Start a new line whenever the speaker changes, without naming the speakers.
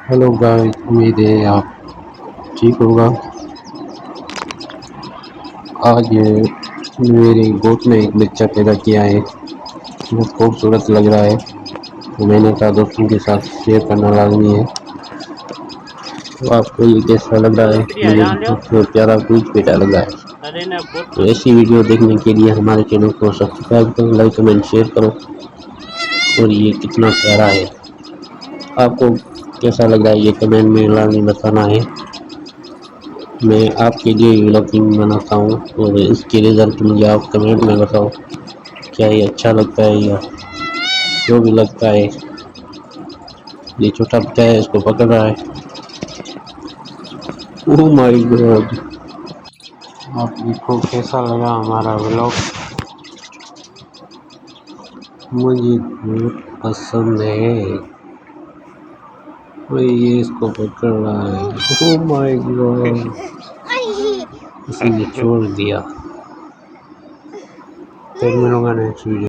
Hello guys, उम्मीद है आप ठीक होगा। आज मेरे गोद में एक बच्चा पैदा किया है, बहुत खूबसूरत लग रहा है। तो मैंने कहा दोस्तों के साथ शेयर करना लाजमी है। तो आपको ये कैसा लग रहा है? मुझे बहुत प्यारा क्यूट बेटा लग रहा है। तो ऐसी वीडियो देखने के लिए हमारे चैनल को सब्सक्राइब करो, लाइक कमेंट शेयर करो। और ये कितना प्यारा है, आपको कैसा लग रहा है ये कमेंट में लाजमी बताना है। मैं आपके लिए व्लॉगिंग बनाता हूँ और इसके रिज़ल्ट मुझे आप कमेंट में बताओ, क्या ये अच्छा लगता है या जो भी लगता है। ये छोटा बच्चा है, इसको पकड़ रहा है। ओह माय गॉड, आपको कैसा लगा हमारा व्लॉग? मुझे बहुत पसंद है। और ये इसको पकड़ रहा है। ओह माय गॉड, इसी ने छोड़ दिया। फिर मिलूंगा नेक्स्ट वीडियो।